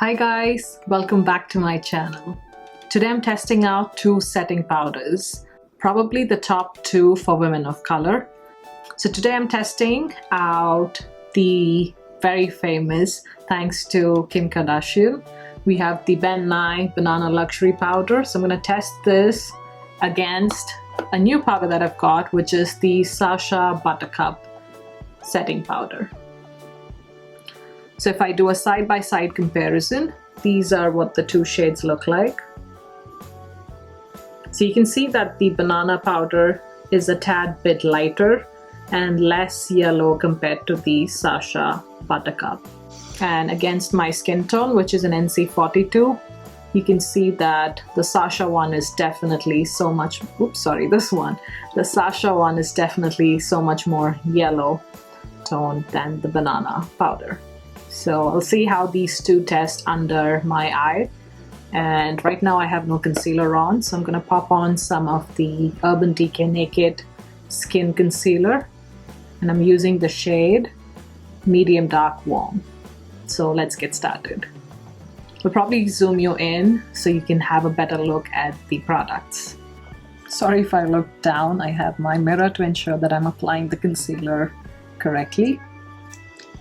Hi guys, welcome back to my channel. Today I'm testing out two setting powders, probably the top two for women of color. So today I'm testing out the very famous, thanks to Kim Kardashian, we have the Nye Banana Luxury Powder. So I'm going to test this against a new powder that I've got, which is the Sasha Buttercup setting powder. So if I do a side-by-side comparison, these are what the two shades look like. So you can see that the banana powder is a tad bit lighter and less yellow compared to the Sasha Buttercup. And against my skin tone, which is an NC42, you can see that the Sasha one is definitely so much, the Sasha one is definitely so much more yellow toned than the banana powder. So I'll see how these two test under my eye. And right now I have no concealer on, so I'm going to pop on some of the Urban Decay Naked Skin Concealer. And I'm using the shade Medium Dark Warm. So let's get started. We'll probably zoom you in so you can have a better look at the products. Sorry if I look down, I have my mirror to ensure that I'm applying the concealer correctly.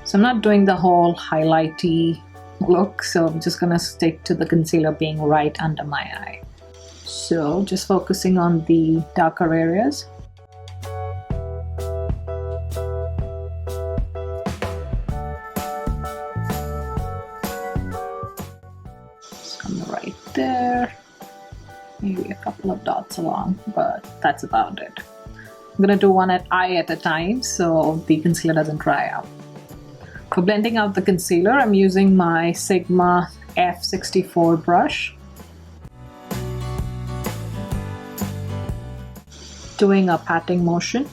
So I'm not doing the whole highlighty look, so I'm just gonna stick to the concealer being right under my eye. So just focusing on the darker areas. Some right there, maybe a couple of dots along, but that's about it. I'm gonna do one eye at a time so the concealer doesn't dry out. For blending out the concealer, I'm using my Sigma F64 brush. Doing a patting motion.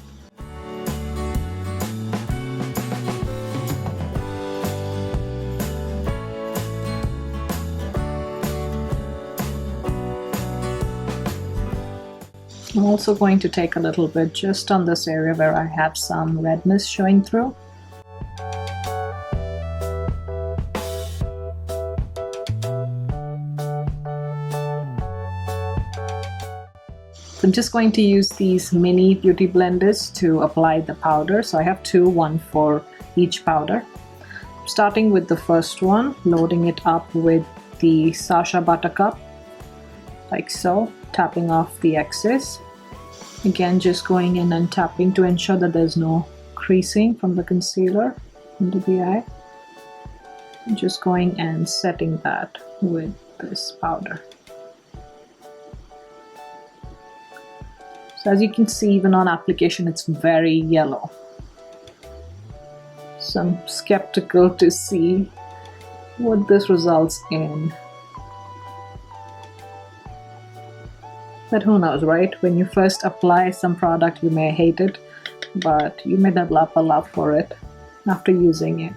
I'm also going to take a little bit just on this area where I have some redness showing through. I'm just going to use these mini beauty blenders to apply the powder. So I have two, one for each powder. Starting with the first one, loading it up with the Sasha Buttercup, like so, tapping off the excess. Again, just going in and tapping to ensure that there's no creasing from the concealer into the eye. And just going and setting that with this powder. So as you can see, even on application, it's very yellow. So I'm skeptical to see what this results in. But who knows, right? When you first apply some product, you may hate it, but you may develop a love for it after using it.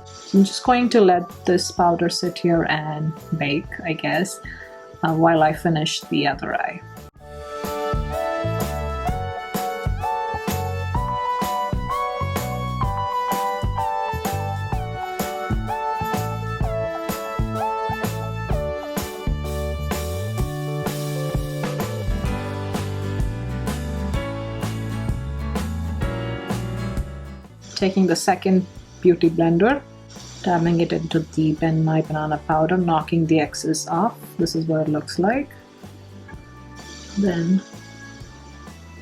So I'm just going to let this powder sit here and bake, I guess, while I finish the other eye. Taking the second beauty blender, dabbing it into the Nye Banana powder, knocking the excess off. This is what it looks like. Then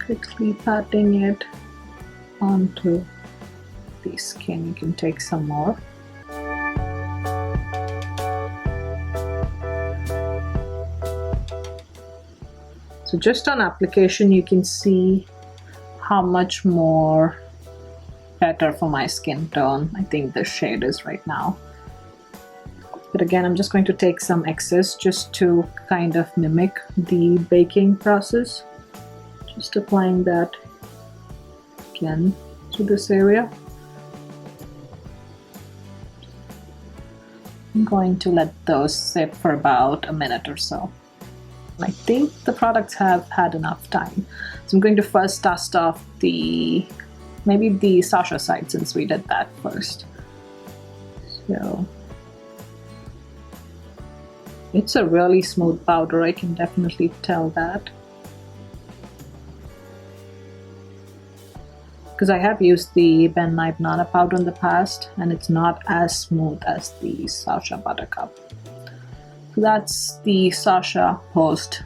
quickly patting it onto the skin. You can take some more. So just on application, you can see how much more better for my skin tone I think the shade is right now. But again, I'm just going to take some excess just to kind of mimic the baking process. Just applying that again to this area. I'm going to let those sit for about a minute or so. I think the products have had enough time. So I'm going to first dust off maybe the Sasha side, since we did that first. So It's a really smooth powder, I can definitely tell that. Because I have used the Nye Banana powder in the past and it's not as smooth as the Sasha Buttercup. So that's the Sasha post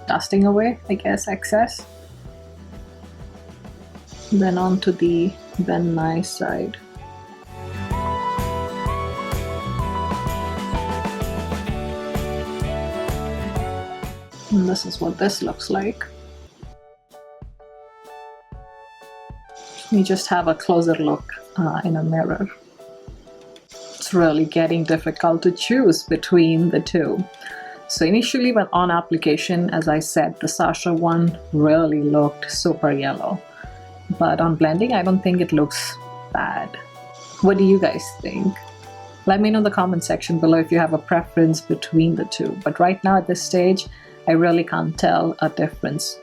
dusting away, I guess, excess. Then on to the Nye side. And this is what this looks like. Let me just have a closer look in a mirror. It's really getting difficult to choose between the two. So initially when on application, as I said, the Sasha one really looked super yellow. But on blending, I don't think it looks bad. What do you guys think? Let me know in the comment section below if you have a preference between the two. But right now at this stage, I really can't tell a difference.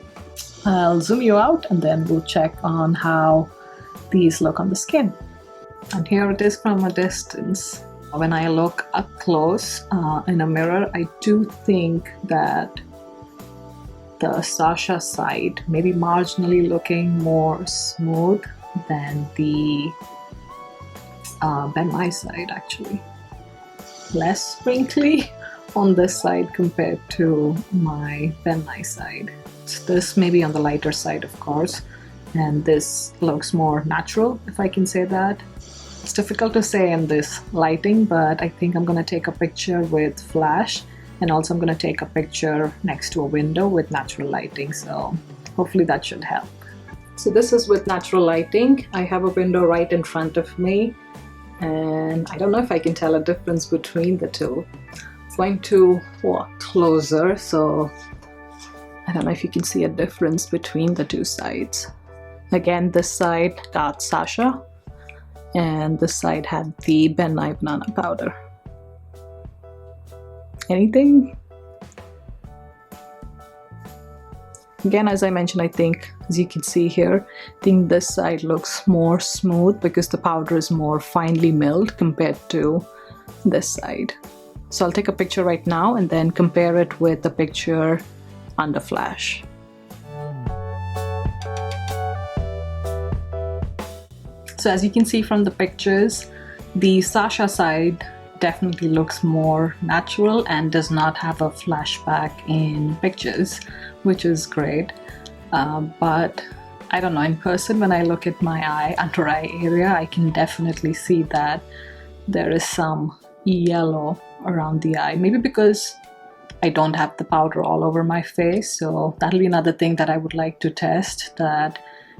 I'll zoom you out and then we'll check on how these look on the skin. And here it is from a distance. When I look up close in a mirror, I do think that the Sasha side may be marginally looking more smooth than the Nye side actually. Less sprinkly on this side compared to my Nye side. So this may be on the lighter side, of course, and this looks more natural, if I can say that. It's difficult to say in this lighting, but I think I'm going to take a picture with flash, and also I'm going to take a picture next to a window with natural lighting, so hopefully that should help. So this is with natural lighting. I have a window right in front of me, and I don't know if I can tell a difference between the two. I'm going to walk closer, so I don't know if you can see a difference between the two sides. Again, this side got Sasha, and this side had the Nye Banana powder. Anything? Again, as I mentioned, I think, as you can see here, I think this side looks more smooth because the powder is more finely milled compared to this side. So I'll take a picture right now and then compare it with the picture under flash. So as you can see from the pictures, the Sasha side definitely looks more natural and does not have a flashback in pictures, which is great. But I don't know, in person when I look at my eye, under eye area, I can definitely see that there is some yellow around the eye. Maybe because I don't have the powder all over my face, so that'll be another thing that I would like to test, that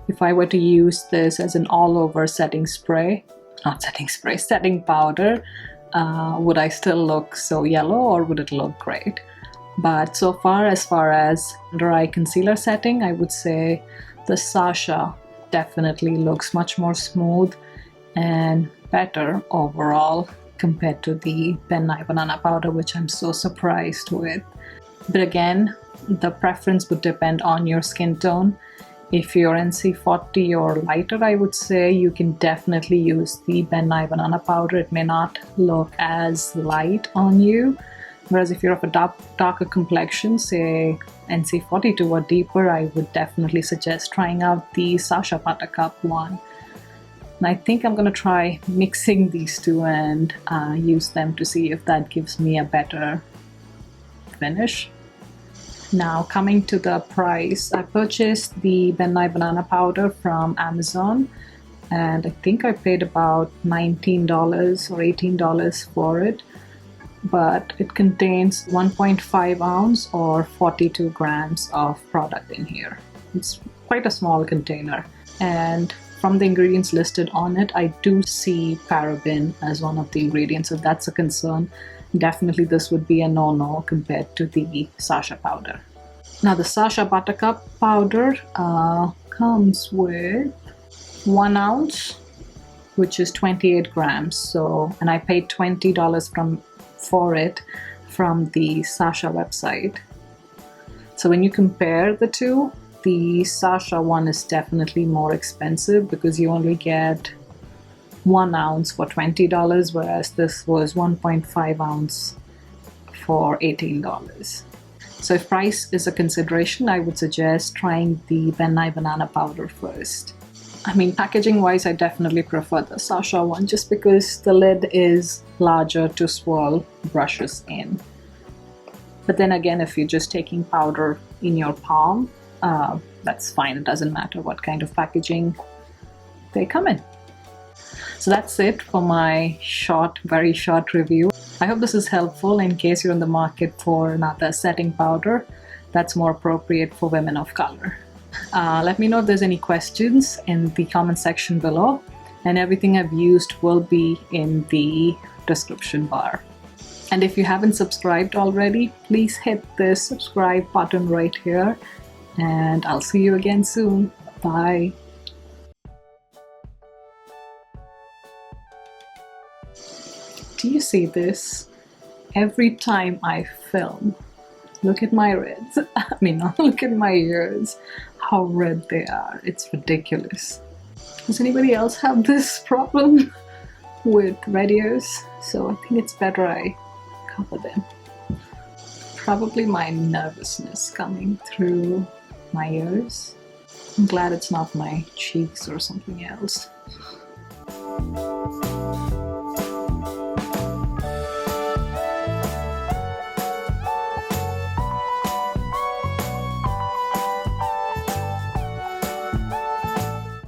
if I were to use this as an all-over setting powder, would I still look so yellow or would it look great? But so far, as far as under eye concealer setting, I would say the Sasha definitely looks much more smooth and better overall compared to the Nye Banana powder, which I'm so surprised with. But again, the preference would depend on your skin tone. If you're NC40 or lighter, I would say you can definitely use the Nye Banana powder. It may not look as light on you. Whereas if you're of a darker complexion, say NC42 or deeper, I would definitely suggest trying out the Sasha Buttercup one. And I think I'm going to try mixing these two and use them to see if that gives me a better finish. Now coming to the price, I purchased the Nye Banana powder from Amazon, and I think I paid about $19 or $18 for it, but it contains 1.5 ounce or 42 grams of product in here. It's quite a small container, and from the ingredients listed on it, I do see paraben as one of the ingredients. If that's a concern, definitely this would be a no-no compared to the Sasha powder. Now the Sasha Buttercup powder comes with 1 ounce, which is 28 grams. So, and I paid $20 for it from the Sasha website. So when you compare the two, the Sasha one is definitely more expensive because you only get 1 ounce for $20, whereas this was 1.5 ounce for $18. So if price is a consideration, I would suggest trying the Nye Banana powder first. I mean, packaging wise, I definitely prefer the Sasha one just because the lid is larger to swirl brushes in. But then again, if you're just taking powder in your palm, that's fine. It doesn't matter what kind of packaging they come in. So that's it for my very short review. I hope this is helpful in case you're in the market for another setting powder that's more appropriate for women of color. Let me know if there's any questions in the comment section below, and everything I've used will be in the description bar. And if you haven't subscribed already, please hit the subscribe button right here, and I'll see you again soon. Bye. Do you see this? Every time I film, look at my reds. I mean, look at my ears, how red they are. It's ridiculous. Does anybody else have this problem with red ears? So I think it's better I cover them. Probably my nervousness coming through my ears. I'm glad it's not my cheeks or something else.